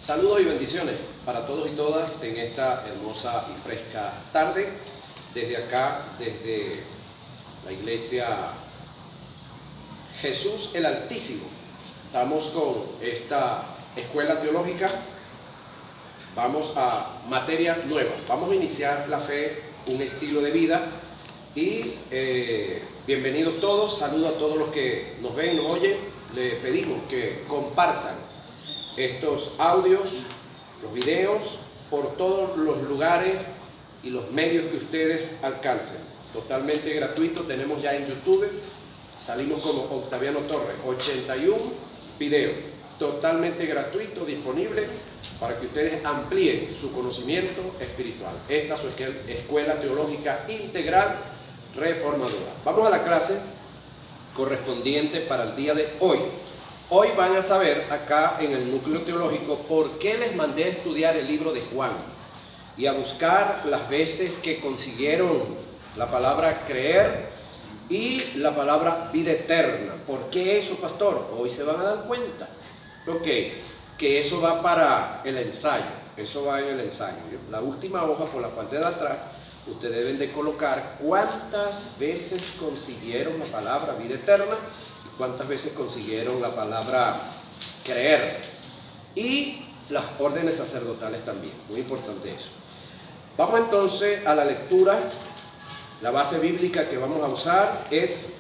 Saludos y bendiciones para todos y todas en esta hermosa y fresca tarde. Desde acá, desde la iglesia Jesús el Altísimo, estamos con esta escuela teológica. Vamos a materia nueva. Vamos a iniciar la fe, un estilo de vida. Y bienvenidos todos. Saludo a todos los que nos ven, nos oyen. Les pedimos que compartan estos audios, los videos, por todos los lugares y los medios que ustedes alcancen. Totalmente gratuito. Tenemos ya en YouTube, salimos como Octaviano Torres, 81 videos, totalmente gratuito, disponible para que ustedes amplíen su conocimiento espiritual. Esta es su escuela teológica integral reformadora. Vamos a la clase correspondiente para el día de hoy. Hoy van a saber acá en el núcleo teológico por qué les mandé a estudiar el libro de Juan y a buscar las veces que consiguieron la palabra creer y la palabra vida eterna. ¿Por qué eso, pastor? Hoy se van a dar cuenta. Ok, que eso va para el ensayo. Eso va en el ensayo. La última hoja por la parte de atrás, ustedes deben de colocar cuántas veces consiguieron la palabra vida eterna y cuántas veces consiguieron la palabra creer. Y las órdenes sacerdotales también. Muy importante eso. Vamos entonces a la lectura. La base bíblica que vamos a usar es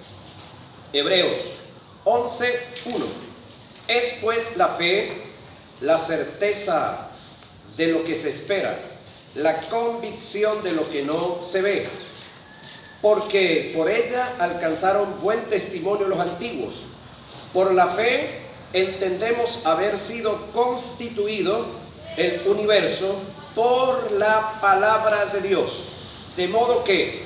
Hebreos 11:1. Es pues la fe, la certeza de lo que se espera, la convicción de lo que no se ve, porque por ella alcanzaron buen testimonio los antiguos. Por la fe entendemos haber sido constituido el universo por la palabra de Dios, de modo que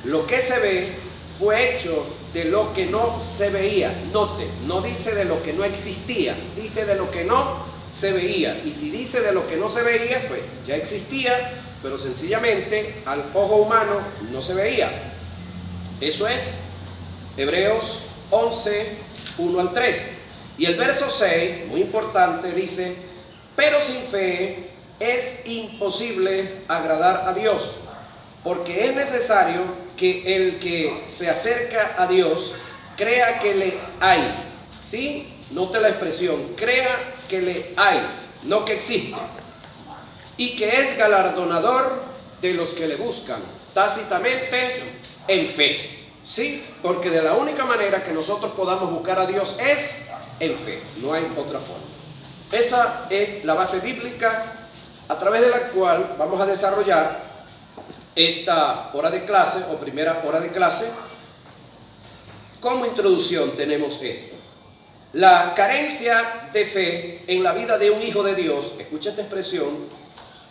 lo que se ve fue hecho de lo que no se veía. Note, no dice de lo que no existía, dice de lo que no se veía. Y si dice de lo que no se veía, pues ya existía, pero sencillamente al ojo humano no se veía. Eso es Hebreos 11:1 al 3. Y el verso 6, muy importante, dice: pero sin fe es imposible agradar a Dios, porque es necesario que el que se acerca a Dios crea que le hay. ¿Sí? Note la expresión, crea que le hay, no que existe. Y que es galardonador de los que le buscan, tácitamente en fe. ¿Sí? Porque de la única manera que nosotros podamos buscar a Dios es en fe, no hay otra forma. Esa es la base bíblica a través de la cual vamos a desarrollar esta hora de clase o primera hora de clase. Como introducción tenemos esto: la carencia de fe en la vida de un hijo de Dios, escucha esta expresión,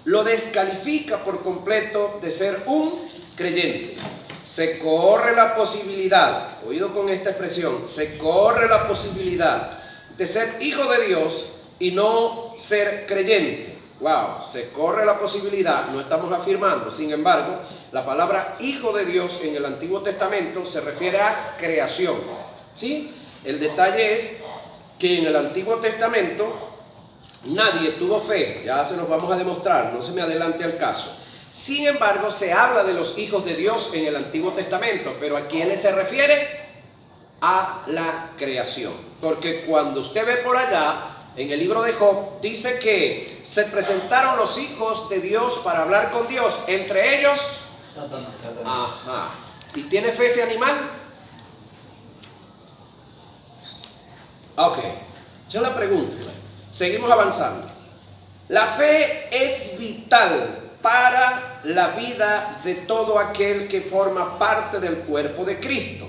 lo descalifica por completo de ser un creyente. Se corre la posibilidad, oído con esta expresión, se corre la posibilidad de ser hijo de Dios y no ser creyente. Wow, se corre la posibilidad, no estamos afirmando. Sin embargo, la palabra hijo de Dios en el Antiguo Testamento se refiere a creación. ¿Sí? El detalle es que en el Antiguo Testamento nadie tuvo fe, ya se los vamos a demostrar, no se me adelante al caso. Sin embargo, se habla de los hijos de Dios en el Antiguo Testamento, pero ¿a quiénes se refiere? A la creación. Porque cuando usted ve por allá, en el libro de Job, dice que se presentaron los hijos de Dios para hablar con Dios, entre ellos Satanás. Ajá. ¿Y tiene fe ese animal? Ok, yo la pregunto. Seguimos avanzando. La fe es vital para la vida de todo aquel que forma parte del cuerpo de Cristo.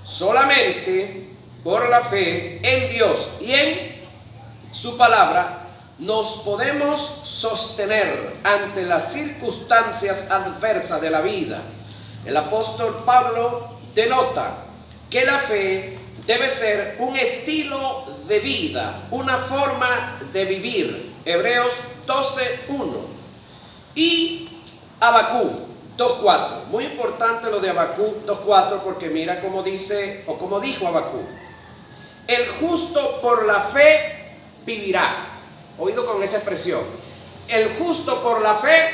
Solamente por la fe en Dios y en su palabra nos podemos sostener ante las circunstancias adversas de la vida. El apóstol Pablo denota que la fe debe ser un estilo de vida, una forma de vivir. Hebreos 12:1 y Habacuc 2:4. Muy importante lo de Habacuc 2:4, porque mira cómo dice, o como dijo Habacuc: el justo por la fe vivirá. Oído con esa expresión. El justo por la fe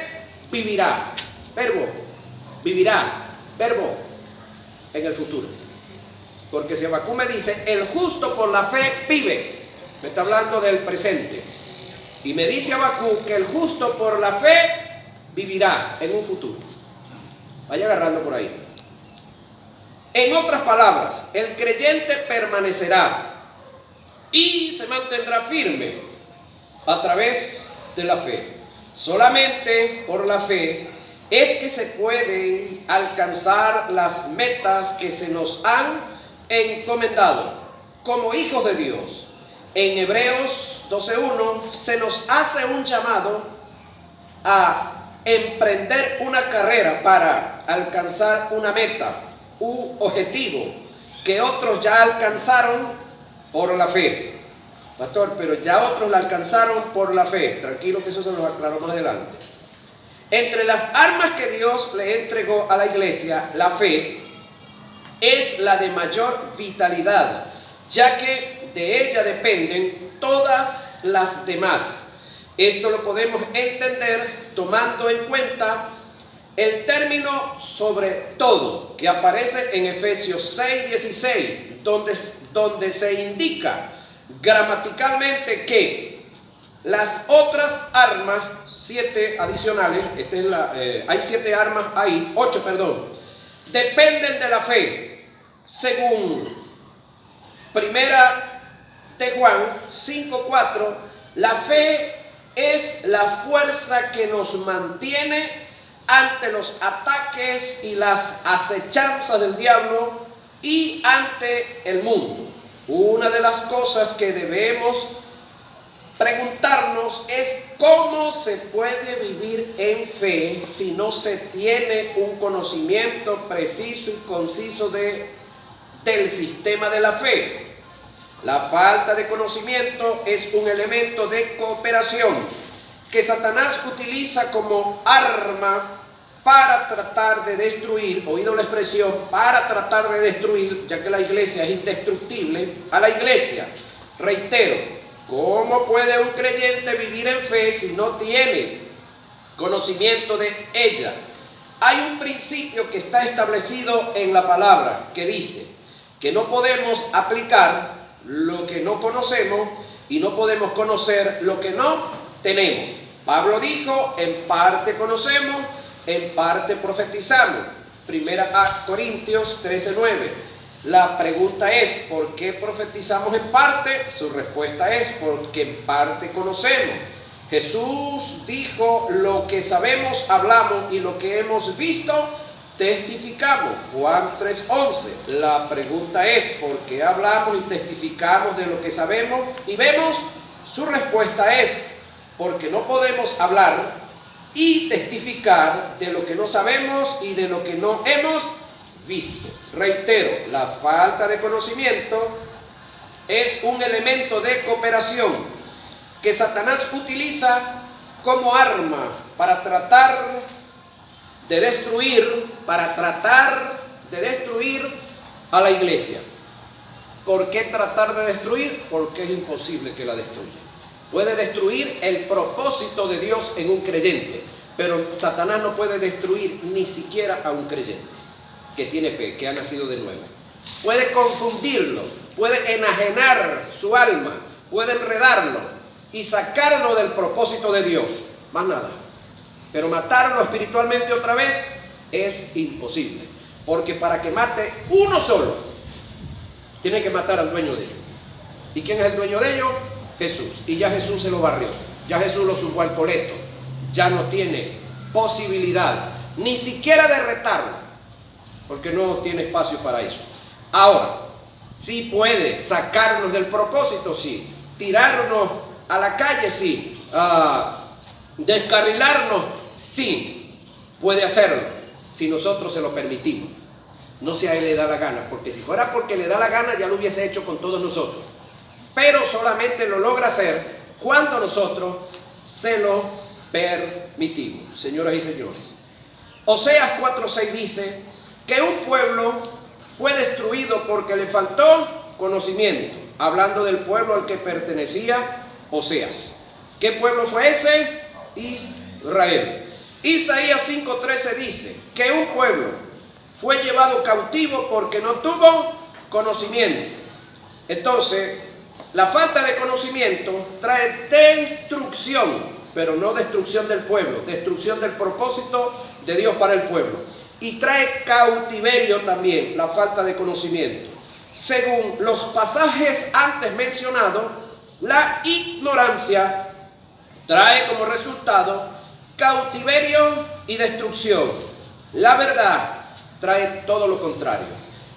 vivirá. Verbo, vivirá. Verbo, en el futuro. Porque si Habacuc me dice, el justo por la fe vive, me está hablando del presente. Y me dice Habacuc que el justo por la fe vivirá en un futuro. Vaya agarrando por ahí. En otras palabras, el creyente permanecerá y se mantendrá firme a través de la fe. Solamente por la fe es que se pueden alcanzar las metas que se nos han encomendado como hijos de Dios. En Hebreos 12:1 se nos hace un llamado a emprender una carrera para alcanzar una meta, un objetivo que otros ya alcanzaron por la fe. Pastor, pero ya otros la alcanzaron por la fe. Tranquilo que eso se lo aclaro más adelante. Entre las armas que Dios le entregó a la iglesia, la fe es la de mayor vitalidad, ya que de ella dependen todas las demás. Esto lo podemos entender tomando en cuenta el término sobre todo que aparece en Efesios 6:16, donde se indica gramaticalmente que las otras armas, 7 adicionales, hay 7 armas ahí, 8 perdón, dependen de la fe, según Primera de Juan 5:4, la fe es la fuerza que nos mantiene ante los ataques y las acechanzas del diablo y ante el mundo. Una de las cosas que debemos preguntarnos es cómo se puede vivir en fe si no se tiene un conocimiento preciso y conciso del sistema de la fe. La falta de conocimiento es un elemento de cooperación que Satanás utiliza como arma para tratar de destruir, oído la expresión, para tratar de destruir, ya que la iglesia es indestructible, a la iglesia. Reitero, ¿cómo puede un creyente vivir en fe si no tiene conocimiento de ella? Hay un principio que está establecido en la palabra que dice que no podemos aplicar lo que no conocemos y no podemos conocer lo que no tenemos. Pablo dijo, en parte conocemos, en parte profetizamos. Primera a Corintios 13:9. La pregunta es, ¿por qué profetizamos en parte? Su respuesta es, porque en parte conocemos. Jesús dijo, lo que sabemos hablamos y lo que hemos visto testificamos. Juan 3:11. La pregunta es, ¿por qué hablamos y testificamos de lo que sabemos y vemos? Su respuesta es, porque no podemos hablar y testificar de lo que no sabemos y de lo que no hemos visto. Reitero, la falta de conocimiento es un elemento de cooperación que Satanás utiliza como arma para tratar de destruir, a la iglesia. ¿Por qué tratar de destruir? Porque es imposible que la destruya. Puede destruir el propósito de Dios en un creyente, pero Satanás no puede destruir ni siquiera a un creyente que tiene fe, que ha nacido de nuevo. Puede confundirlo, puede enajenar su alma, puede enredarlo y sacarlo del propósito de Dios, más nada. Pero matarlo espiritualmente otra vez es imposible, porque para que mate uno solo, tiene que matar al dueño de ellos. ¿Y quién es el dueño de ellos? Jesús. Y ya Jesús se lo barrió, ya Jesús lo subió al coleto, ya no tiene posibilidad ni siquiera de retarlo, porque no tiene espacio para eso. Ahora, sí puede sacarnos del propósito, sí, tirarnos a la calle, sí, descarrilarnos, sí, puede hacerlo, si nosotros se lo permitimos. No si a él le da la gana, porque si fuera porque le da la gana ya lo hubiese hecho con todos nosotros, pero solamente lo logra hacer cuando nosotros se lo permitimos. Señoras y señores, Oseas 4:6 dice que un pueblo fue destruido porque le faltó conocimiento, hablando del pueblo al que pertenecía Oseas. ¿Qué pueblo fue ese? Israel. Isaías 5:13 dice que un pueblo fue llevado cautivo porque no tuvo conocimiento. Entonces, la falta de conocimiento trae destrucción, pero no destrucción del pueblo, destrucción del propósito de Dios para el pueblo. Y trae cautiverio también, la falta de conocimiento. Según los pasajes antes mencionados, la ignorancia trae como resultado cautiverio y destrucción. La verdad trae todo lo contrario.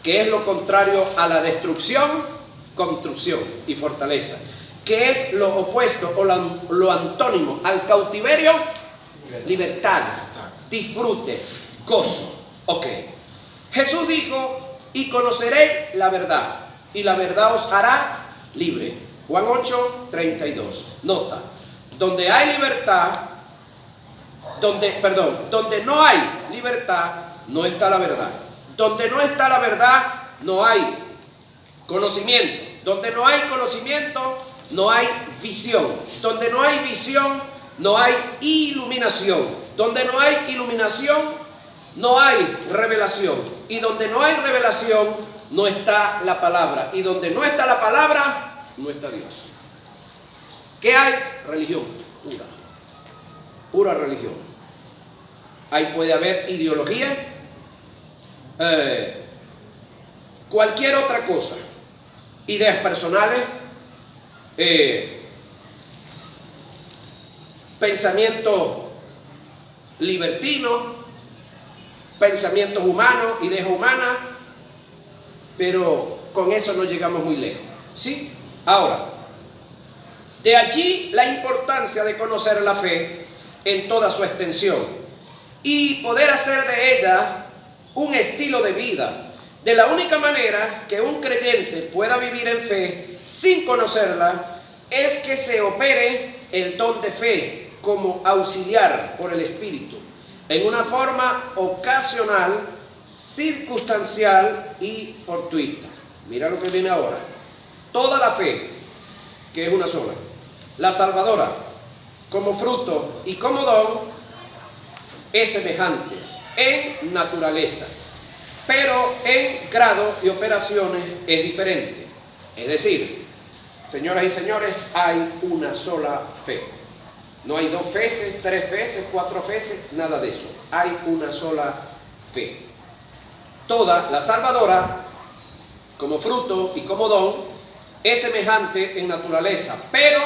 ¿Qué es lo contrario a la destrucción? Construcción y fortaleza. ¿Qué es lo opuesto o lo antónimo al cautiverio? Libertad, disfrute, gozo. Ok. Jesús dijo, y conoceréis la verdad, y la verdad os hará libre. Juan 8:32. Nota, donde hay libertad, donde no hay libertad, no está la verdad. Donde no está la verdad, no hay conocimiento. Donde no hay conocimiento, no hay visión. Donde no hay visión, no hay iluminación. Donde no hay iluminación, no hay revelación. Y donde no hay revelación, no está la palabra. Y donde no está la palabra, no está Dios. ¿Qué hay? Religión pura. Pura religión. Ahí puede haber ideología, cualquier otra cosa, ideas personales, pensamientos libertinos, pensamientos humanos, ideas humanas, pero con eso no llegamos muy lejos, ¿sí? Ahora, de allí la importancia de conocer la fe en toda su extensión y poder hacer de ella un estilo de vida. De la única manera que un creyente pueda vivir en fe sin conocerla es que se opere el don de fe como auxiliar por el Espíritu, en una forma ocasional, circunstancial y fortuita. Mira lo que viene ahora. Toda la fe, que es una sola, la salvadora, como fruto y como don, es semejante en naturaleza, pero en grado y operaciones es diferente. Es decir, señoras y señores, hay una sola fe. No hay 2 veces, 3 veces, 4 veces, nada de eso. Hay una sola fe. Toda la salvadora, como fruto y como don, es semejante en naturaleza, pero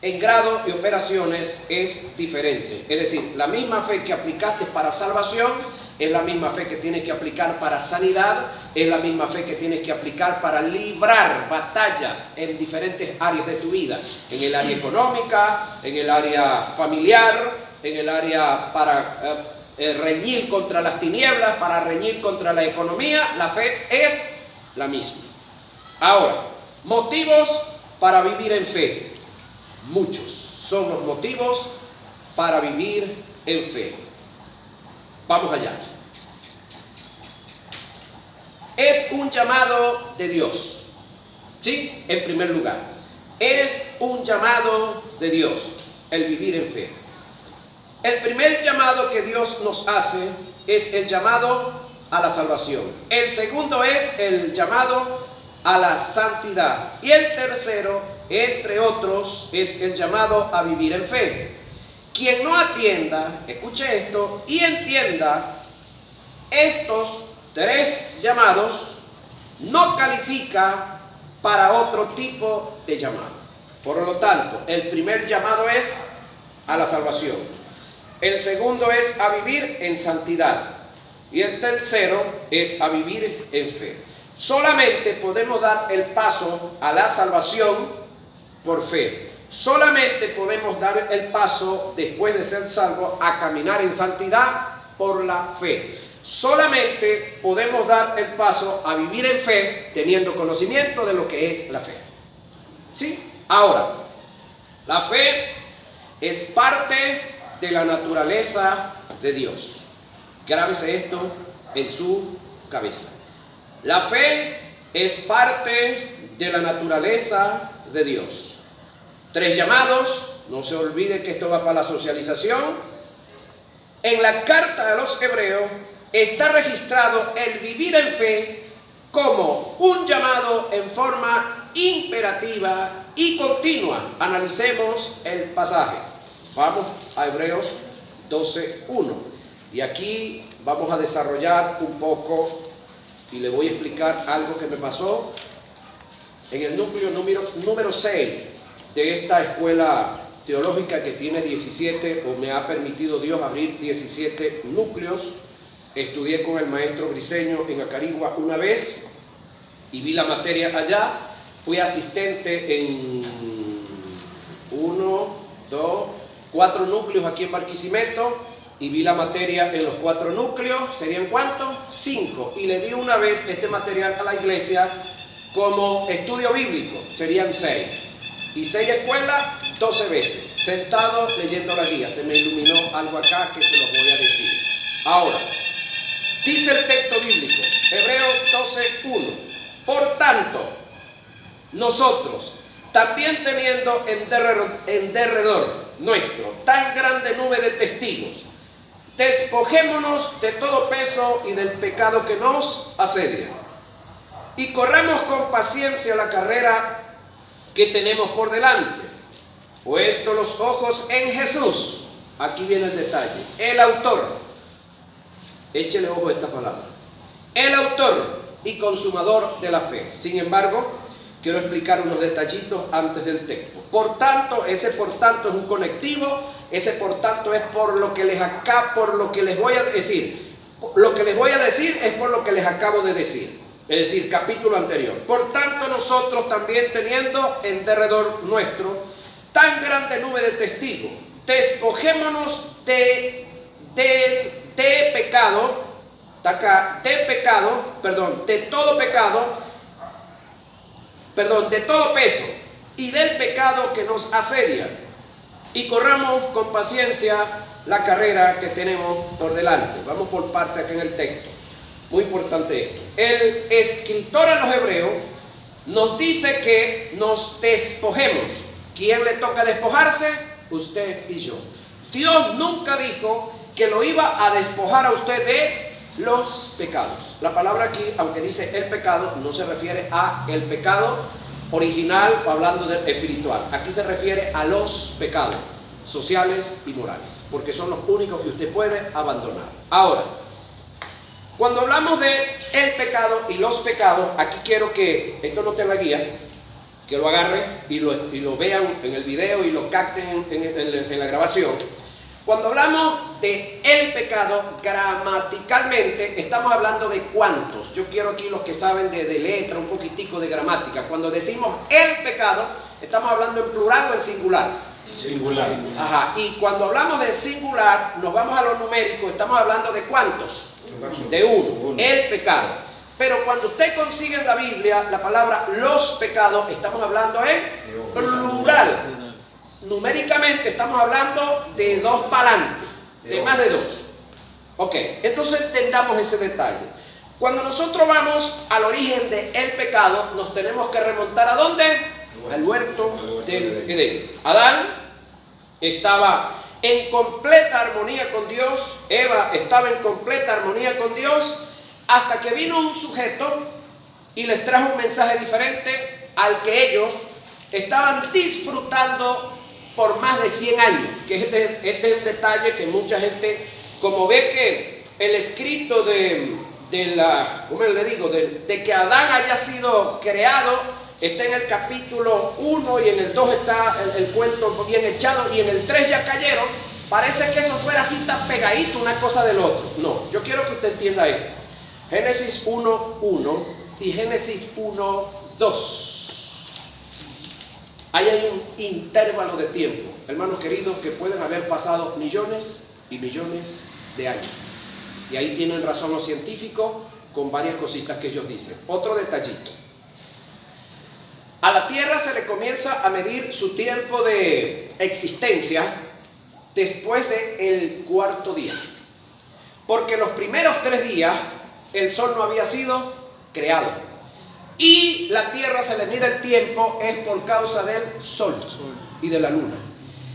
en grado y operaciones es diferente. Es decir, la misma fe que aplicaste para salvación es la misma fe que tienes que aplicar para sanidad, es la misma fe que tienes que aplicar para librar batallas en diferentes áreas de tu vida, en el área económica, en el área familiar, en el área para reñir contra las tinieblas, para reñir contra la economía. La fe es la misma. Ahora, motivos para vivir en fe. Muchos son los motivos para vivir en fe. Vamos allá. Es un llamado de Dios, ¿sí? En primer lugar, es un llamado de Dios el vivir en fe. El primer llamado que Dios nos hace es el llamado a la salvación. El segundo es el llamado a la santidad. Y el tercero, entre otros, es el llamado a vivir en fe. Quien no atienda, escuche esto, y entienda estos 3 llamados, no califica para otro tipo de llamado. Por lo tanto, el primer llamado es a la salvación. El segundo es a vivir en santidad. Y el tercero es a vivir en fe. Solamente podemos dar el paso a la salvación por fe. Solamente podemos dar el paso después de ser salvos a caminar en santidad por la fe. Solamente podemos dar el paso a vivir en fe teniendo conocimiento de lo que es la fe. ¿Sí? Ahora, la fe es parte de la naturaleza de Dios. Grábese esto en su cabeza. La fe es parte de la naturaleza de Dios. 3 llamados, no se olvide que esto va para la socialización, en la carta a los hebreos está registrado el vivir en fe como un llamado en forma imperativa y continua. Analicemos el pasaje. Vamos a Hebreos 12:1. Y aquí vamos a desarrollar un poco y le voy a explicar algo que me pasó en el núcleo número 6 de esta escuela teológica que tiene 17, o me ha permitido Dios abrir 17 núcleos. Estudié con el maestro Briceño en Acarigua una vez y vi la materia allá. Fui asistente en 1, 2, 4 núcleos aquí en Barquisimeto y vi la materia en los 4 núcleos. ¿Serían cuántos? 5. Y le di una vez este material a la iglesia como estudio bíblico. Serían 6. Y 6 escuelas, 12 veces. Sentado leyendo la guía. Se me iluminó algo acá que se los voy a decir. Ahora, dice el texto bíblico, Hebreos 12:1. Por tanto, nosotros, también teniendo en derredor nuestro tan grande nube de testigos, despojémonos de todo peso y del pecado que nos asedia, y corramos con paciencia la carrera que tenemos por delante, puesto los ojos en Jesús. Aquí viene el detalle, el autor, échele ojo a esta palabra, el autor y consumador de la fe. Sin embargo, quiero explicar unos detallitos antes del texto. Por tanto, ese por tanto es un conectivo, ese por tanto es por lo que les voy a decir. Lo que les voy a decir es por lo que les acabo de decir, es decir, capítulo anterior. Por tanto, nosotros también teniendo en derredor nuestro tan grande nube de testigos, despojémonos de todo peso y del pecado que nos asedia, y corramos con paciencia la carrera que tenemos por delante. Vamos por parte aquí en el texto. Muy importante esto. El escritor a los hebreos nos dice que nos despojemos. ¿Quién le toca despojarse? Usted y yo. Dios nunca dijo que lo iba a despojar a usted de los pecados. La palabra aquí, aunque dice el pecado, no se refiere a el pecado original o hablando del espiritual. Aquí se refiere a los pecados sociales y morales, porque son los únicos que usted puede abandonar. Ahora, cuando hablamos de el pecado y los pecados, aquí quiero que esto no esté en la guía, que lo agarren y lo vean en el video y lo capten en la grabación. Cuando hablamos de el pecado, gramaticalmente estamos hablando de cuántos. Yo quiero aquí los que saben de letra, un poquitico de gramática. Cuando decimos el pecado, estamos hablando en plural o en singular. Singular. Ajá. Y cuando hablamos de singular, nos vamos a lo numérico, estamos hablando de cuántos. De uno. El pecado. Pero cuando usted consigue en la Biblia la palabra los pecados, estamos hablando en plural. Numéricamente estamos hablando de 2 para adelante, de más de 2. Ok, entonces entendamos ese detalle. Cuando nosotros vamos al origen del pecado, nos tenemos que remontar ¿a dónde? Al huerto del Edén. Adán estaba en completa armonía con Dios, Eva estaba en completa armonía con Dios, hasta que vino un sujeto y les trajo un mensaje diferente al que ellos estaban disfrutando por más de 100 años, que este es el detalle que mucha gente, como ve que el escrito de que Adán haya sido creado, está en el capítulo 1 y en el 2 está el cuento bien echado y en el 3 ya cayeron, parece que eso fuera así tan pegadito una cosa del otro. No, yo quiero que usted entienda esto. Génesis 1:1 y Génesis 1:2. Ahí hay un intervalo de tiempo, hermanos queridos, que pueden haber pasado millones y millones de años. Y ahí tienen razón los científicos con varias cositas que ellos dicen. Otro detallito. A la Tierra se le comienza a medir su tiempo de existencia después del 4.º día. Porque los primeros 3 días el sol no había sido creado. Y la Tierra se le mide el tiempo es por causa del sol y de la luna.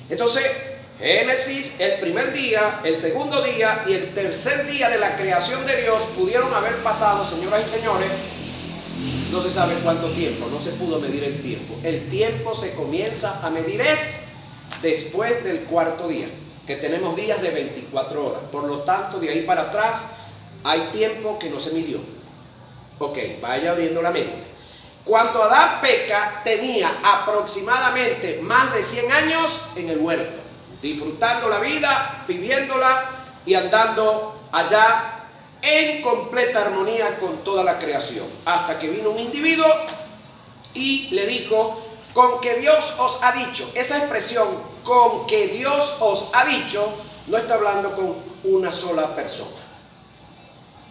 Entonces, Génesis, el primer día, el segundo día y el tercer día de la creación de Dios pudieron haber pasado, señoras y señores, no se sabe cuánto tiempo, no se pudo medir el tiempo. El tiempo se comienza a medir después del cuarto día, que tenemos días de 24 horas. Por lo tanto, de ahí para atrás hay tiempo que no se midió. Ok, vaya abriendo la mente. Cuando Adán peca, tenía aproximadamente más de 100 años en el huerto, disfrutando la vida, viviéndola y andando allá en completa armonía con toda la creación, hasta que vino un individuo y le dijo: con que Dios os ha dicho. Esa expresión, con que Dios os ha dicho, no está hablando con una sola persona,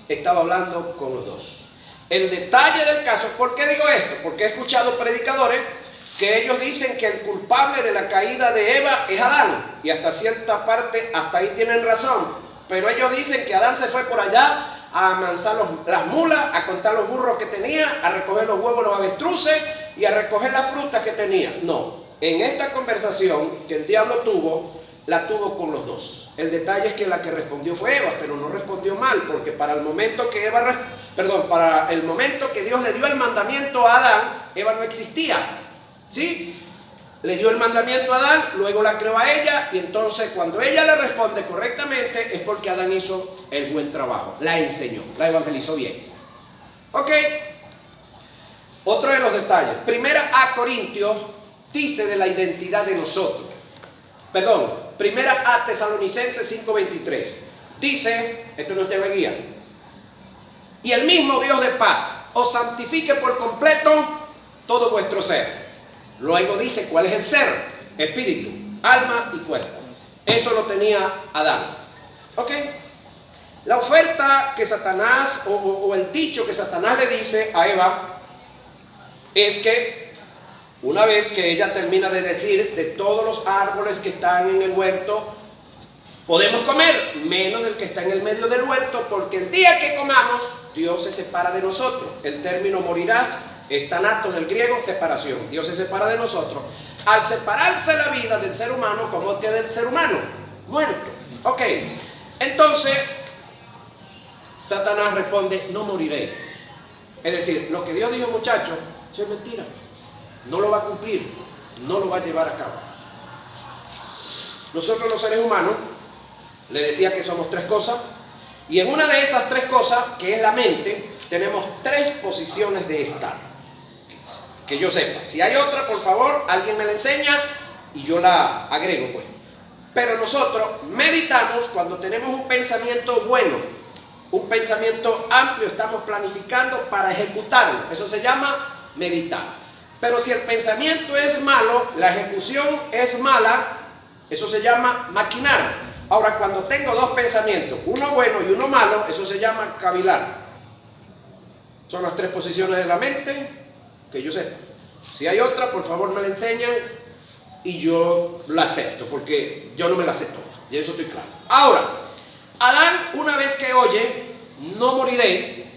estaba hablando con los dos. El detalle del caso, ¿por qué digo esto? Porque he escuchado predicadores que ellos dicen que el culpable de la caída de Eva es Adán, y hasta cierta parte, hasta ahí tienen razón. Pero ellos dicen que Adán se fue por allá a amansar las mulas, a contar los burros que tenía, a recoger los huevos, los avestruces y a recoger las frutas que tenía. No, en esta conversación que el diablo tuvo, la tuvo con los dos. El detalle es que la que respondió fue Eva, pero no respondió mal, porque para el momento que para el momento que Dios le dio el mandamiento a Adán, Eva no existía, ¿sí? Le dio el mandamiento a Adán, luego la creó a ella, y entonces cuando ella le responde correctamente es porque Adán hizo el buen trabajo, la enseñó, la evangelizó bien. Ok, otro de los detalles. Primera a Corintios dice de la identidad de nosotros. Primera a Tesalonicenses 5:23 dice, esto no te va a guiar: y el mismo Dios de paz os santifique por completo todo vuestro ser. Luego dice cuál es el ser: espíritu, alma y cuerpo. Eso lo tenía Adán. ¿Ok? La oferta que Satanás, o el dicho que Satanás le dice a Eva, es que una vez que ella termina de decir de todos los árboles que están en el huerto, podemos comer, menos del que está en el medio del huerto, porque el día que comamos, Dios se separa de nosotros. El término morirás es tanato del griego, separación. Dios se separa de nosotros. Al separarse la vida del ser humano, ¿cómo queda el ser humano? Muerto. Ok, entonces Satanás responde: no moriré. Es decir, lo que Dios dijo, muchachos, eso es mentira. No lo va a cumplir, no lo va a llevar a cabo. Nosotros los seres humanos, le decía que somos tres cosas, y en una de esas tres cosas, que es la mente, tenemos tres posiciones de estar. Que yo sepa. Si hay otra, por favor, alguien me la enseña y yo la agrego, pues. Pero nosotros meditamos cuando tenemos un pensamiento bueno, un pensamiento amplio, estamos planificando para ejecutarlo. Eso se llama meditar. Pero si el pensamiento es malo, la ejecución es mala, eso se llama maquinar. Ahora, cuando tengo dos pensamientos, uno bueno y uno malo, eso se llama cavilar. Son las tres posiciones de la mente que yo sepa. Si hay otra, por favor me la enseñan y yo la acepto, porque yo no me la sé toda, y eso estoy claro. Ahora, Adán, una vez que oye, no moriré,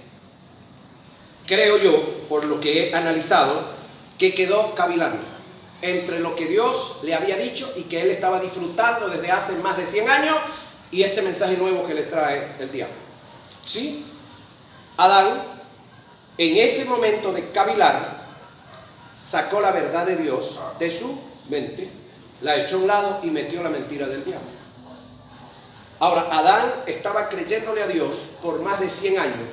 creo yo, por lo que he analizado, que quedó cavilando entre lo que Dios le había dicho y que él estaba disfrutando desde hace más de 100 años y este mensaje nuevo que le trae el diablo. ¿Sí? Adán, en ese momento de cavilar, sacó la verdad de Dios de su mente, la echó a un lado y metió la mentira del diablo. Ahora, Adán estaba creyéndole a Dios por más de 100 años,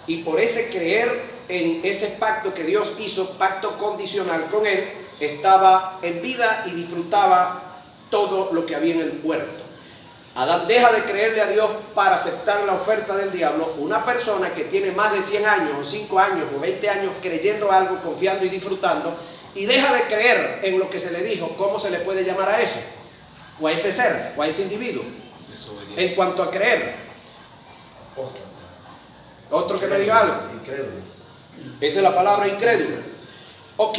y por ese creer en ese pacto que Dios hizo, pacto condicional con él, estaba en vida y disfrutaba todo lo que había en el huerto. Adán deja de creerle a Dios para aceptar la oferta del diablo. Una persona que tiene más de 100 años, o 5 años, o 20 años creyendo algo, confiando y disfrutando, y deja de creer en lo que se le dijo, ¿cómo se le puede llamar a eso? O a ese ser, o a ese individuo. En cuanto a creer. Otro que me diga algo. Incrédulo. Esa es la palabra, incrédulo. Ok.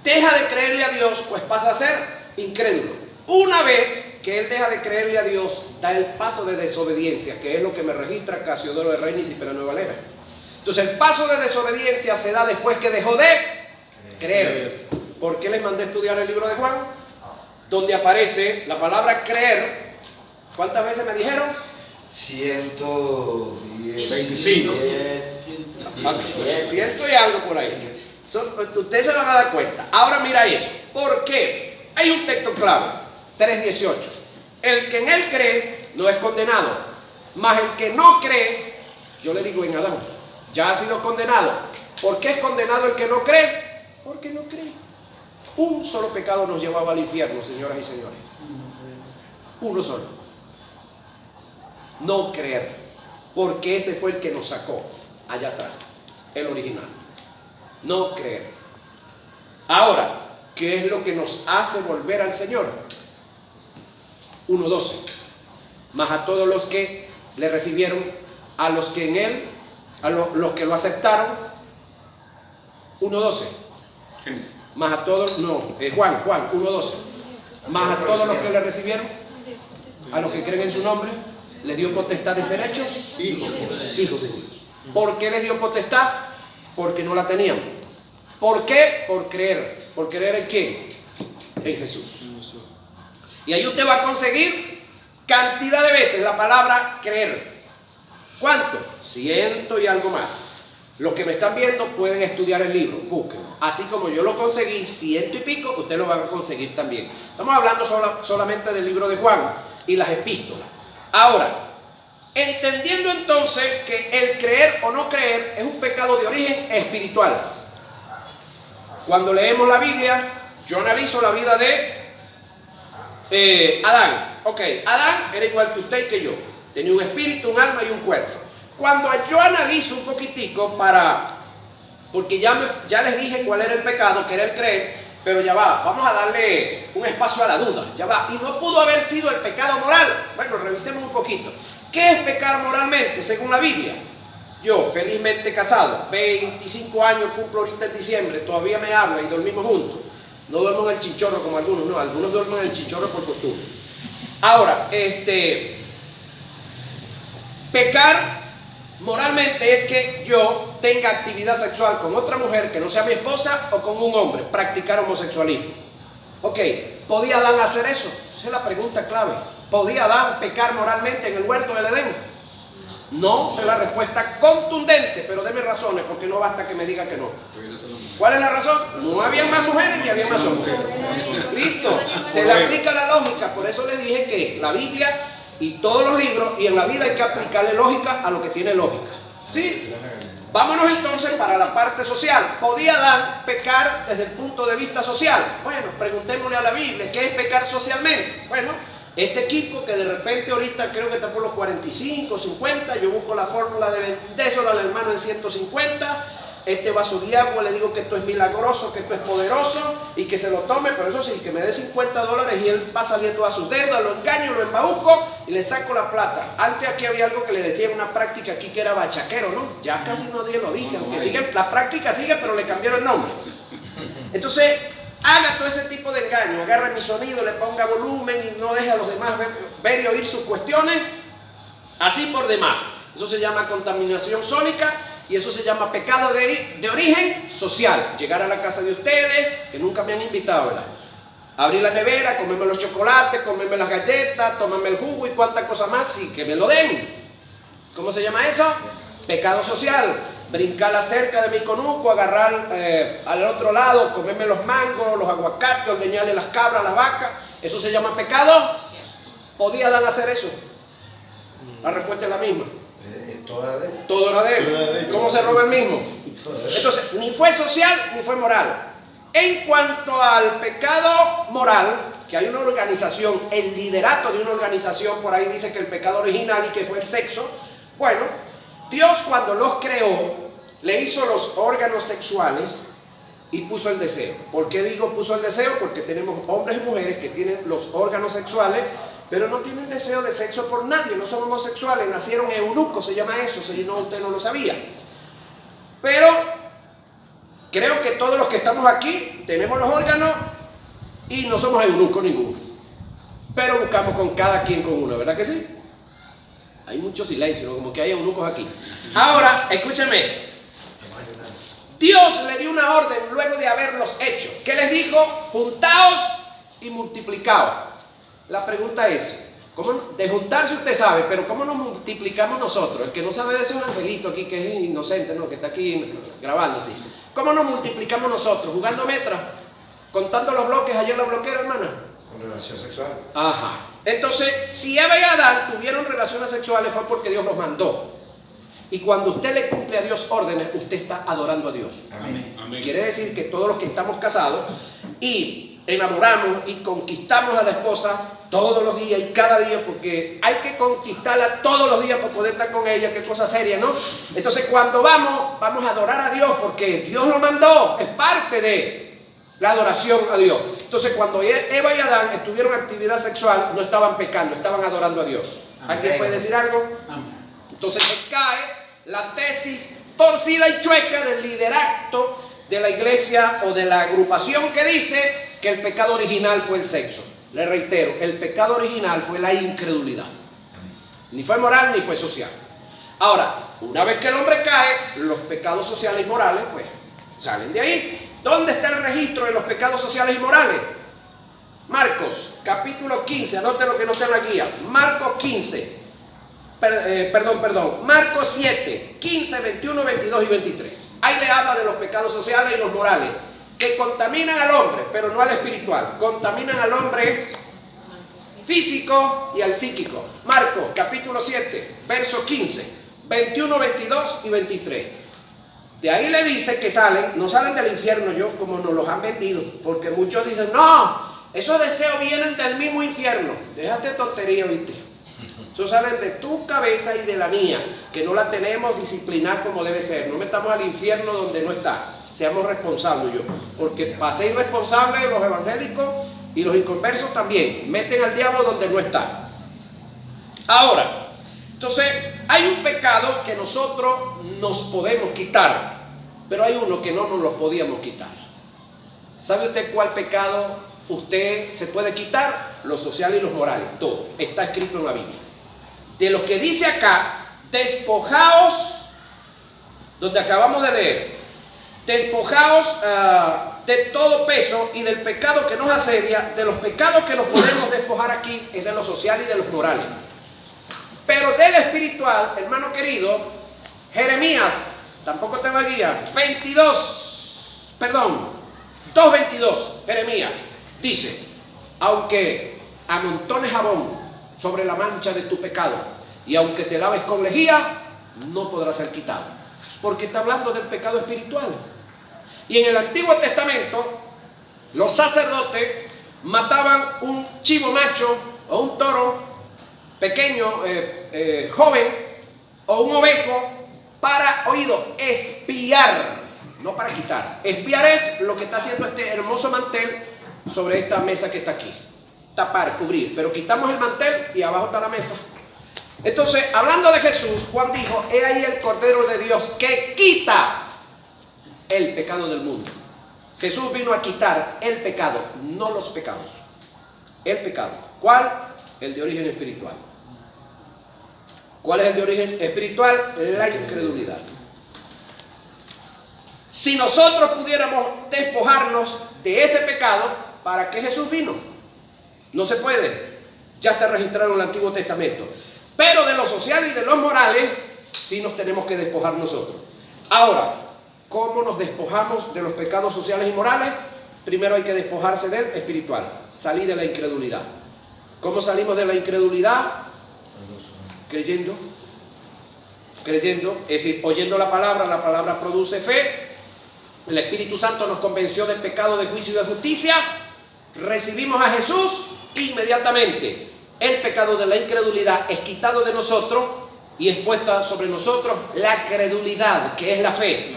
Deja de creerle a Dios, pues pasa a ser incrédulo. Una vez que él deja de creerle a Dios, da el paso de desobediencia, que es lo que me registra Casiodoro de Reina y Cipera Nueva Valera. Entonces el paso de desobediencia se da después que dejó de creer. ¿Por qué les mandé a estudiar el libro de Juan? donde aparece la palabra creer. ¿Cuántas veces me dijeron? 125. 100 y algo por ahí. Ustedes se van a dar cuenta. Ahora mira eso. ¿Por qué? Hay un texto clave, 3:18. El que en él cree no es condenado, mas el que no cree, yo le digo en Adán, ya ha sido condenado. ¿Por qué es condenado el que no cree? Porque no cree. Un solo pecado nos llevaba al infierno, señoras y señores. Uno solo. No creer. Porque ese fue el que nos sacó allá atrás, el original. No creer. Ahora, ¿qué es lo que nos hace volver al Señor? 1:12. Mas a todos los que le recibieron, a los que en él, los que lo aceptaron. 1:12. Más a todos, no, Juan 1:12. Más a todos los que le recibieron, a los que creen en su nombre, les dio potestad de ser hechos hijos de Dios. ¿Por qué les dio potestad? Porque no la tenían. ¿Por qué? Por creer. ¿Por creer en quién? En Jesús. Y ahí usted va a conseguir cantidad de veces la palabra creer. ¿Cuánto? 100 y algo más. Los que me están viendo pueden estudiar el libro, busquen. Así como yo lo conseguí 100 y pico, ustedes lo van a conseguir también. Estamos hablando solamente del libro de Juan y las epístolas. Ahora, entendiendo entonces que el creer o no creer es un pecado de origen espiritual. Cuando leemos la Biblia, yo analizo la vida de Adán. Ok, Adán era igual que usted y que yo. Tenía un espíritu, un alma y un cuerpo. Cuando yo analizo un poquitico porque ya les dije cuál era el pecado, que era el creer, pero ya va, vamos a darle un espacio a la duda, ya va, y no pudo haber sido el pecado moral. Bueno, revisemos un poquito. ¿Qué es pecar moralmente según la Biblia? Yo, felizmente casado, 25 años cumplo ahorita en diciembre, todavía me habla y dormimos juntos. No duermo en el chinchorro como algunos, no, algunos duermen en el chinchorro por costumbre. Ahora, pecar moralmente es que yo tenga actividad sexual con otra mujer que no sea mi esposa o con un hombre, practicar homosexualismo. Ok, ¿podía Adán hacer eso? Esa es la pregunta clave. ¿Podía Adán pecar moralmente en el huerto del Edén? No, esa es la respuesta contundente, pero deme razones porque no basta que me diga que no. ¿Cuál es la razón? No había más mujeres ni había más hombres. Listo, se le aplica la lógica, por eso les dije que la Biblia y todos los libros, y en la vida hay que aplicarle lógica a lo que tiene lógica. ¿Sí? Vámonos entonces para la parte social. ¿Podía Adán pecar desde el punto de vista social? Bueno, preguntémosle a la Biblia, ¿qué es pecar socialmente? Bueno, este equipo que de repente ahorita creo que está por los 45, 50, yo busco la fórmula de vendérselo al hermano en 150, este vaso de agua le digo que esto es milagroso, que esto es poderoso y que se lo tome, pero eso sí, que me dé $50 y él va saliendo a sus deudas, lo engaño, lo embauco y le saco la plata. Antes aquí había algo que le decía en una práctica aquí que era bachaquero, ¿no? Ya casi nadie lo dice, aunque sigue, la práctica sigue, pero le cambiaron el nombre. Entonces, haga todo ese tipo de engaño, agarre mi sonido, le ponga volumen y no deje a los demás ver y oír sus cuestiones, así por demás. Eso se llama contaminación sónica y eso se llama pecado de origen social. Llegar a la casa de ustedes, que nunca me han invitado, ¿verdad? Abrir la nevera, comerme los chocolates, comerme las galletas, tomarme el jugo y cuántas cosas más, y que me lo den. ¿Cómo se llama eso? Pecado social. Brincar la cerca de mi conuco, agarrar al otro lado, comerme los mangos, los aguacates, ordeñarle las cabras, las vacas. ¿Eso se llama pecado? ¿Podía Adán hacer eso? La respuesta es la misma. Todo era de él. ¿Cómo se roba el mismo? Entonces, ni fue social ni fue moral. En cuanto al pecado moral, que hay una organización, el liderato de una organización, por ahí dice que el pecado original y que fue el sexo. Bueno, Dios cuando los creó, le hizo los órganos sexuales y puso el deseo. ¿Por qué digo puso el deseo? Porque tenemos hombres y mujeres que tienen los órganos sexuales, pero no tienen deseo de sexo por nadie, no son homosexuales, nacieron eunucos, se llama eso, si no, usted no lo sabía. Pero creo que todos los que estamos aquí tenemos los órganos y no somos eunucos ninguno. Pero buscamos con cada quien con uno, ¿verdad que sí? Hay mucho silencio, ¿no? Como que hay eunucos aquí. Ahora, escúcheme. Dios le dio una orden luego de haberlos hecho. ¿Qué les dijo? Juntaos y multiplicaos. La pregunta es, de juntarse usted sabe, pero ¿cómo nos multiplicamos nosotros? El que no sabe de ese un angelito aquí que es inocente, ¿no? Que está aquí grabando así. ¿Cómo nos multiplicamos nosotros? ¿Jugando metras? ¿Contando los bloques? ¿Ayer los bloqueos, hermana? Con relación sexual. Ajá. Entonces, si Eva y Adán tuvieron relaciones sexuales fue porque Dios los mandó. Y cuando usted le cumple a Dios órdenes, usted está adorando a Dios. Amén. Amén. Quiere decir que todos los que estamos casados y enamoramos y conquistamos a la esposa todos los días y cada día, porque hay que conquistarla todos los días para poder estar con ella, qué cosa seria, ¿no? Entonces cuando vamos a adorar a Dios porque Dios lo mandó, es parte de la adoración a Dios. Entonces cuando Eva y Adán estuvieron en actividad sexual, no estaban pecando, estaban adorando a Dios. ¿Alguien puede decir algo? Entonces se cae la tesis torcida y chueca del liderato de la iglesia o de la agrupación que dice que el pecado original fue el sexo. Le reitero, el pecado original fue la incredulidad. Ni fue moral ni fue social. Ahora, una vez que el hombre cae, los pecados sociales y morales, pues, salen de ahí. ¿Dónde está el registro de los pecados sociales y morales? Marcos, capítulo 15, anote lo que no está en la guía. Marcos 15, Marcos 7, 15, 21, 22 y 23. Ahí le habla de los pecados sociales y los morales, que contaminan al hombre, pero no al espiritual. Contaminan al hombre físico y al psíquico. Marcos, capítulo 7, versos 15, 21, 22 y 23. De ahí le dice que no salen del infierno yo como nos los han vendido, porque muchos dicen, no, esos deseos vienen del mismo infierno. Déjate tontería, ¿viste? Eso salen de tu cabeza y de la mía, que no la tenemos disciplinada como debe ser. No metamos al infierno donde no está. Seamos responsables, porque para ser irresponsables los evangélicos y los inconversos también meten al diablo donde no está. Ahora, entonces hay un pecado que nosotros nos podemos quitar, pero hay uno que no nos lo podíamos quitar. ¿Sabe usted cuál pecado usted se puede quitar? Los sociales y los morales, todos. Está escrito en la Biblia. De los que dice acá, despojaos, donde acabamos de leer, despojaos de todo peso y del pecado que nos asedia. De los pecados que nos podemos despojar aquí es de los sociales y de los morales. Pero del espiritual, hermano querido, Jeremías, tampoco te va a guiar, 2:22, Jeremías, dice, aunque amontones jabón sobre la mancha de tu pecado, y aunque te laves con lejía, no podrá ser quitado. Porque está hablando del pecado espiritual. Y en el Antiguo Testamento, los sacerdotes mataban un chivo macho o un toro pequeño, joven, o un ovejo para, espiar, no para quitar. Espiar es lo que está haciendo este hermoso mantel sobre esta mesa que está aquí. Tapar, cubrir, pero quitamos el mantel y abajo está la mesa. Entonces, hablando de Jesús, Juan dijo, he ahí el Cordero de Dios que quita el pecado del mundo. Jesús vino a quitar el pecado, no los pecados. El pecado. ¿Cuál? El de origen espiritual. ¿Cuál es el de origen espiritual? La incredulidad. Si nosotros pudiéramos despojarnos de ese pecado, ¿para qué Jesús vino? No se puede. Ya está registrado en el Antiguo Testamento. Pero de los sociales y de los morales, sí nos tenemos que despojar nosotros. Ahora, ¿cómo nos despojamos de los pecados sociales y morales? Primero hay que despojarse del espiritual, salir de la incredulidad. ¿Cómo salimos de la incredulidad? Creyendo, es decir, oyendo la palabra produce fe. El Espíritu Santo nos convenció del pecado, de juicio y de justicia. Recibimos a Jesús, inmediatamente el pecado de la incredulidad es quitado de nosotros y es puesta sobre nosotros la credulidad, que es la fe.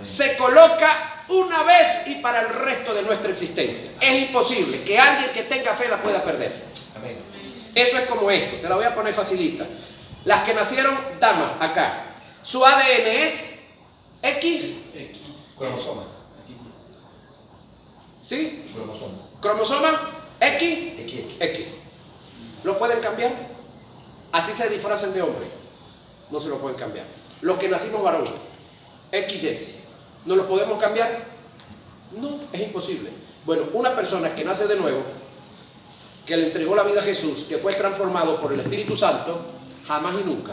Se coloca una vez y para el resto de nuestra existencia. Es imposible que alguien que tenga fe la pueda perder. Amén. Eso es como esto, te la voy a poner facilita. Las que nacieron damas acá, su ADN es X. Cromosoma. ¿Sí? Cromosoma. Cromosoma X. X. ¿Lo pueden cambiar? Así se disfrazan de hombre. No se lo pueden cambiar. Los que nacimos varón, XY, ¿no lo podemos cambiar? No, es imposible. Bueno, una persona que nace de nuevo que le entregó la vida a Jesús, que fue transformado por el Espíritu Santo, jamás y nunca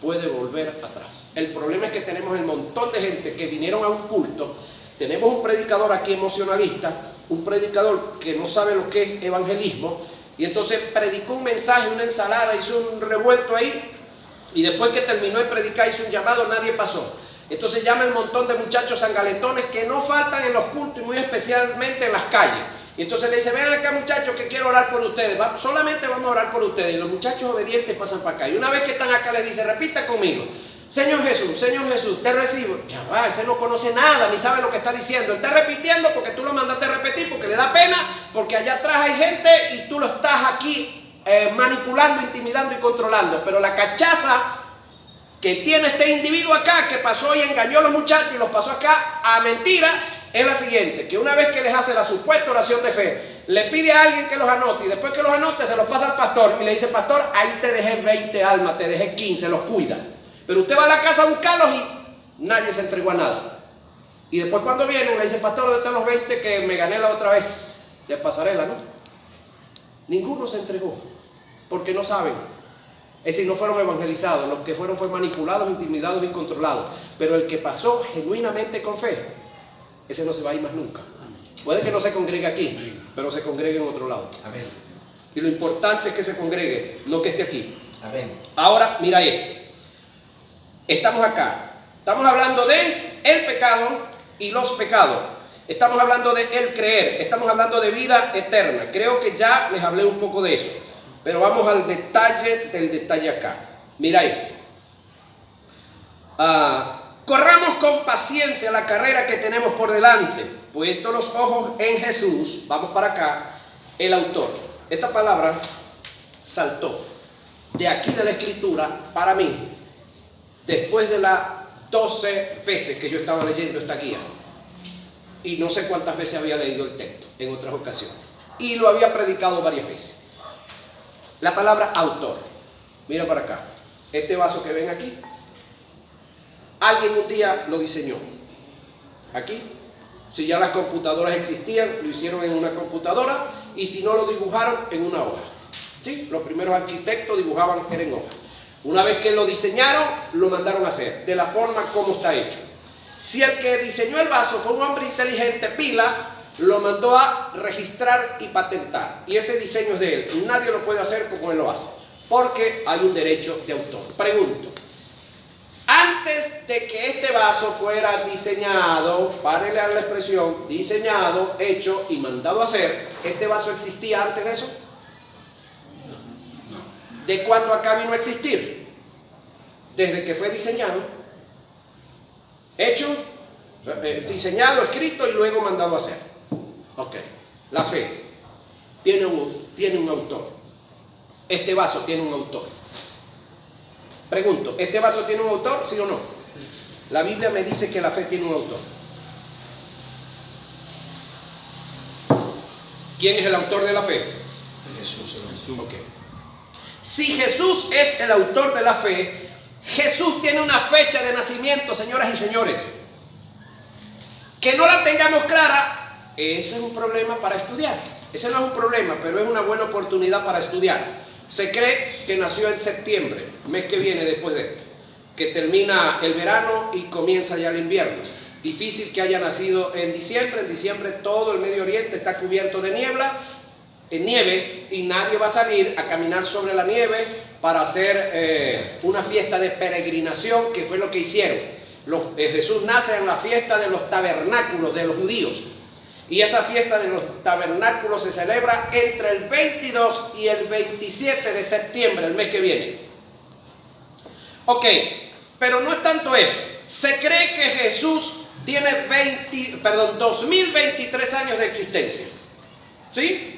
puede volver atrás. El problema es que tenemos el montón de gente que vinieron a un culto. Tenemos un predicador aquí emocionalista, un predicador que no sabe lo que es evangelismo, y entonces predicó un mensaje, una ensalada, hizo un revuelto ahí, y después que terminó de predicar hizo un llamado, nadie pasó. Entonces llama un montón de muchachos sangaletones que no faltan en los cultos y muy especialmente en las calles. Y entonces le dice, ven acá muchachos que quiero orar por ustedes, solamente vamos a orar por ustedes. Y los muchachos obedientes pasan para acá. Y una vez que están acá les dice, repita conmigo, Señor Jesús, te recibo. Ya va, ese no conoce nada, ni sabe lo que está diciendo. Él está repitiendo porque tú lo mandaste a repetir, porque le da pena, porque allá atrás hay gente y tú lo estás aquí manipulando, intimidando y controlando. Pero la cachaza que tiene este individuo acá, que pasó y engañó a los muchachos y los pasó acá a mentira, es la siguiente, que una vez que les hace la supuesta oración de fe, le pide a alguien que los anote, y después que los anote se los pasa al pastor y le dice, pastor, ahí te dejé 20 almas, te dejé 15, los cuida, pero usted va a la casa a buscarlos y nadie se entregó a nada. Y después cuando vienen le dice, pastor, ¿dónde están los 20 que me gané la otra vez de pasarela? ¿No? Ninguno se entregó, porque no saben. Es decir, no fueron evangelizados, los que fueron manipulados, intimidados y controlados. Pero el que pasó genuinamente con fe, ese no se va a ir más nunca. Puede que no se congregue aquí, pero se congregue en otro lado. Amén. Y lo importante es que se congregue, no que esté aquí. Amén. Ahora, mira esto. Estamos acá. Estamos hablando de el pecado y los pecados. Estamos hablando de el creer. Estamos hablando de vida eterna. Creo que ya les hablé un poco de eso. Pero vamos al detalle del detalle acá. Mira esto. Corramos con paciencia la carrera que tenemos por delante, puesto los ojos en Jesús. Vamos para acá, el autor. Esta palabra saltó de aquí de la escritura para mí, después de las 12 veces que yo estaba leyendo esta guía. Y no sé cuántas veces había leído el texto en otras ocasiones. Y lo había predicado varias veces. La palabra autor. Mira para acá. Este vaso que ven aquí, alguien un día lo diseñó. Aquí, si ya las computadoras existían, lo hicieron en una computadora, y si no lo dibujaron, en una hoja. ¿Sí? Los primeros arquitectos dibujaban en hoja. Una vez que lo diseñaron, lo mandaron a hacer, de la forma como está hecho. Si el que diseñó el vaso fue un hombre inteligente, pila, lo mandó a registrar y patentar. Y ese diseño es de él. Nadie lo puede hacer como él lo hace, porque hay un derecho de autor. Pregunto. Antes de que este vaso fuera diseñado, párele a la expresión, diseñado, hecho y mandado a hacer, ¿este vaso existía antes de eso? ¿De cuándo acá vino a existir? Desde que fue diseñado, hecho, diseñado, escrito y luego mandado a hacer. Ok, la fe tiene un autor. Este vaso tiene un autor. Pregunto, ¿este vaso tiene un autor? ¿Sí o no? La Biblia me dice que la fe tiene un autor. ¿Quién es el autor de la fe? Jesús. Okay. Si Jesús es el autor de la fe, Jesús tiene una fecha de nacimiento, señoras y señores. Que no la tengamos clara, ese es un problema para estudiar. Ese no es un problema, pero es una buena oportunidad para estudiar. Se cree que nació en septiembre, mes que viene después de esto, que termina el verano y comienza ya el invierno. Difícil que haya nacido en diciembre. En diciembre todo el Medio Oriente está cubierto de nieve, y nadie va a salir a caminar sobre la nieve para hacer una fiesta de peregrinación, que fue lo que hicieron. Jesús nace en la fiesta de los tabernáculos de los judíos. Y esa fiesta de los tabernáculos se celebra entre el 22 y el 27 de septiembre, el mes que viene. Ok, pero no es tanto eso. Se cree que Jesús tiene 2023 años de existencia. ¿Sí?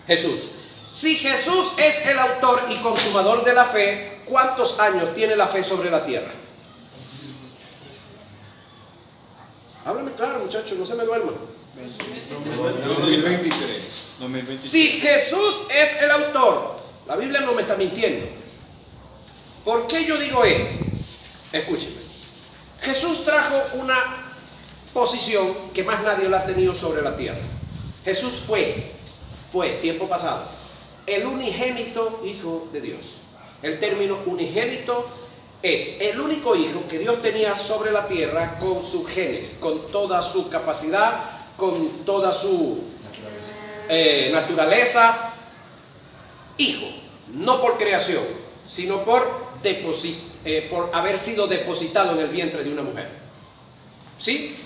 Jesús. Si Jesús es el autor y consumador de la fe, ¿cuántos años tiene la fe sobre la tierra? Háblame claro, muchachos, no se me duerman. 2023. Si Jesús es el autor, la Biblia no me está mintiendo. ¿Por qué yo digo esto? Escúcheme. Jesús trajo una posición que más nadie la ha tenido sobre la tierra. Jesús fue tiempo pasado, el unigénito Hijo de Dios. El término unigénito es el único hijo que Dios tenía sobre la tierra con sus genes, con toda su capacidad, con toda su naturaleza. Hijo, no por creación, sino por haber sido depositado en el vientre de una mujer. ¿Sí?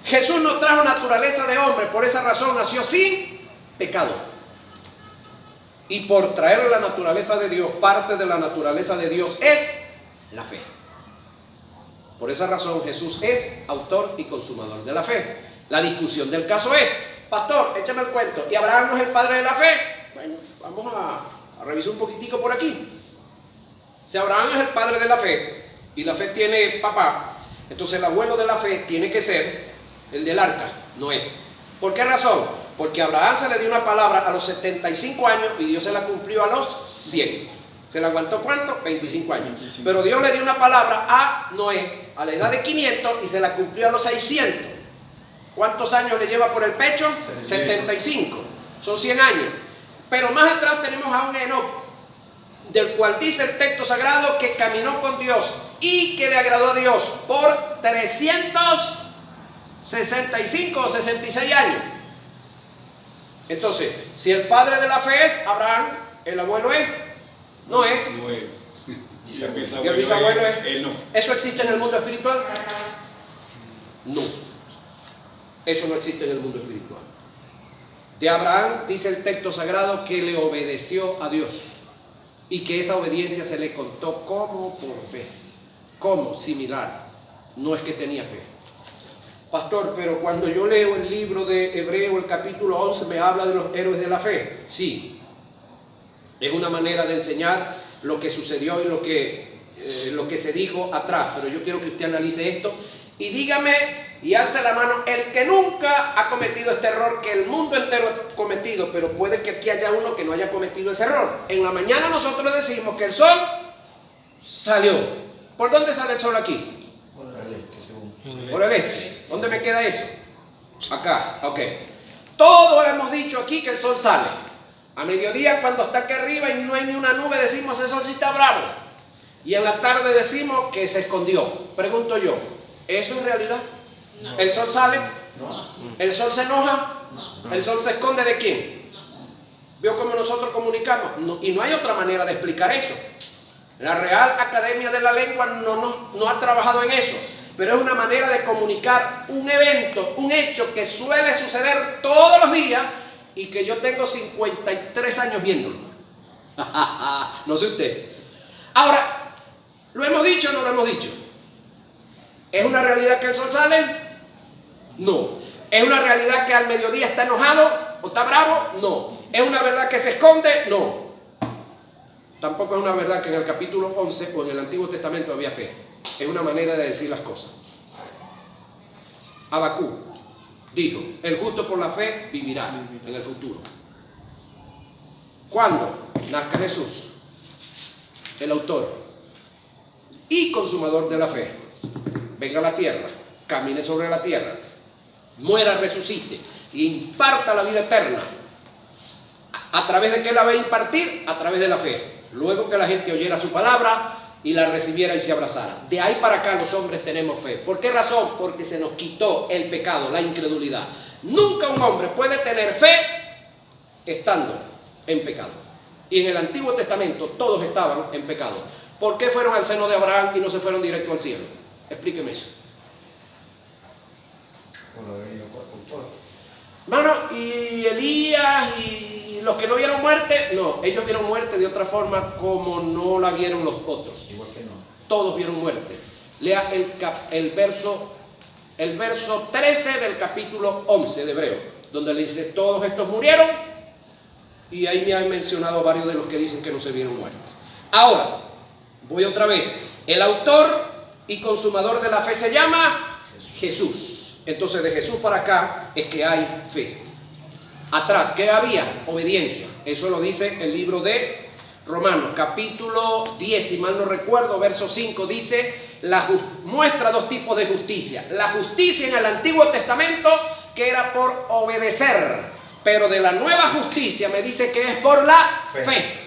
Jesús no trajo naturaleza de hombre, por esa razón nació sin pecado. Y por traer la naturaleza de Dios, parte de la naturaleza de Dios es la fe. Por esa razón Jesús es autor y consumador de la fe. La discusión del caso es: pastor, échame el cuento, ¿y Abraham no es el padre de la fe? Bueno, vamos a revisar un poquitico por aquí. Si Abraham es el padre de la fe y la fe tiene papá, entonces el abuelo de la fe tiene que ser el del arca, Noé. ¿Por qué razón? Porque a Abraham se le dio una palabra a los 75 años y Dios se la cumplió a los 100. ¿Se la aguantó cuánto? 25 años. 25. Pero Dios le dio una palabra a Noé a la edad de 500 y se la cumplió a los 600. ¿Cuántos años le lleva por el pecho? 75. Son 100 años. Pero más atrás tenemos a un Enoc, del cual dice el texto sagrado que caminó con Dios y que le agradó a Dios por 365 o 66 años. Entonces, si el padre de la fe es Abraham, el abuelo es Noé. Y el bisabuelo es Enoc. ¿Eso existe en el mundo espiritual? No. Eso no existe en el mundo espiritual. De Abraham dice el texto sagrado que le obedeció a Dios y que esa obediencia se le contó como por fe, como similar. No es que tenía fe. Pastor, pero cuando yo leo el libro de Hebreo, el capítulo 11, me habla de los héroes de la fe. Sí, es una manera de enseñar lo que sucedió y lo que se dijo atrás. Pero yo quiero que usted analice esto y dígame y alce la mano el que nunca ha cometido este error que el mundo entero ha cometido, pero puede que aquí haya uno que no haya cometido ese error. En la mañana nosotros decimos que el sol salió. ¿Por dónde sale el sol aquí? Por el este, según. Por el este. ¿Dónde me queda eso? Acá, ok. Todos hemos dicho aquí que el sol sale. A mediodía, cuando está aquí arriba y no hay ni una nube, decimos ese sol sí está bravo. Y en la tarde decimos que se escondió. Pregunto yo, ¿eso es realidad? No. ¿El sol sale? No. ¿El sol se enoja? No. ¿El sol se esconde de quién? ¿Vio cómo nosotros comunicamos? No, y no hay otra manera de explicar eso. La Real Academia de la Lengua no ha trabajado en eso. Pero es una manera de comunicar un evento, un hecho que suele suceder todos los días y que yo tengo 53 años viéndolo. No sé usted. Ahora, ¿lo hemos dicho o no lo hemos dicho? ¿Es una realidad que el sol sale? No. ¿Es una realidad que al mediodía está enojado o está bravo? No. ¿Es una verdad que se esconde? No. Tampoco es una verdad que en el capítulo 11 o en el Antiguo Testamento había fe. Es una manera de decir las cosas. Habacuc dijo: el justo por la fe vivirá en el futuro. Cuando nazca Jesús, el autor y consumador de la fe, venga a la tierra, camine sobre la tierra, muera, resucite e imparta la vida eterna. ¿A través de qué la va a impartir? A través de la fe. Luego que la gente oyera su palabra y la recibiera y se abrazara. De ahí para acá los hombres tenemos fe. ¿Por qué razón? Porque se nos quitó el pecado, la incredulidad. Nunca un hombre puede tener fe estando en pecado. Y en el Antiguo Testamento todos estaban en pecado. ¿Por qué fueron al seno de Abraham y no se fueron directo al cielo? Explíqueme eso. Por lo de todo. Hermano, y Elías y los que no vieron muerte, no, ellos vieron muerte de otra forma como no la vieron los otros. Igual que no. Todos vieron muerte. Lea el verso 13 del capítulo 11 de Hebreo, donde le dice: todos estos murieron, y ahí me han mencionado varios de los que dicen que no se vieron muertos. Ahora, voy otra vez. El autor y consumador de la fe se llama Jesús. Entonces de Jesús para acá es que hay fe. Atrás, ¿qué había? Obediencia. Eso lo dice el libro de Romanos, capítulo 10, si mal no recuerdo, verso 5, dice, muestra dos tipos de justicia. La justicia en el Antiguo Testamento, que era por obedecer, pero de la nueva justicia me dice que es por la fe.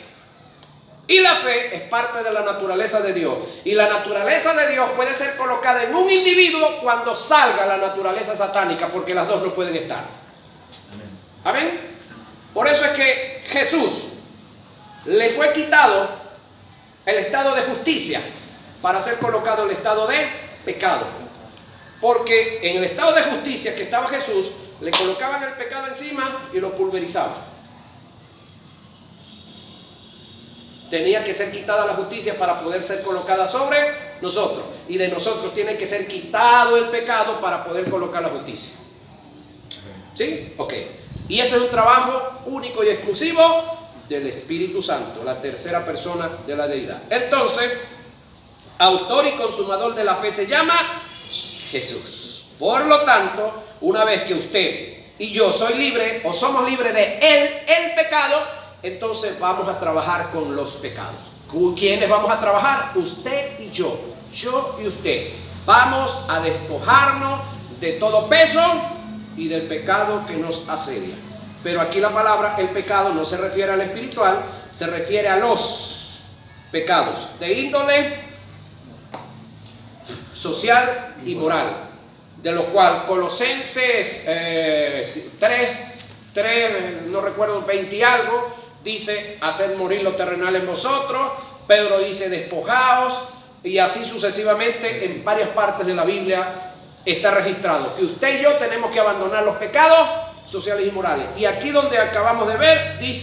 Y la fe es parte de la naturaleza de Dios. Y la naturaleza de Dios puede ser colocada en un individuo cuando salga la naturaleza satánica, porque las dos no pueden estar. Amén. Por eso es que Jesús le fue quitado el estado de justicia para ser colocado en el estado de pecado. Porque en el estado de justicia que estaba Jesús, le colocaban el pecado encima y lo pulverizaban. Tenía que ser quitada la justicia para poder ser colocada sobre nosotros. Y de nosotros tiene que ser quitado el pecado para poder colocar la justicia. ¿Sí? Ok. Y ese es un trabajo único y exclusivo del Espíritu Santo, la tercera persona de la deidad. Entonces, autor y consumador de la fe se llama Jesús. Por lo tanto, una vez que usted y yo soy libre o somos libres de el pecado, entonces vamos a trabajar con los pecados. ¿Con quiénes vamos a trabajar? Usted y yo y usted. Vamos a despojarnos de todo peso y del pecado que nos asedia. Pero aquí la palabra el pecado no se refiere al espiritual, se refiere a los pecados de índole social y moral, de lo cual Colosenses 3, no recuerdo, 20 y algo, dice hacer morir lo terrenal en vosotros. Pedro dice despojaos, y así sucesivamente en varias partes de la Biblia está registrado que usted y yo tenemos que abandonar los pecados sociales y morales. Y aquí donde acabamos de ver dice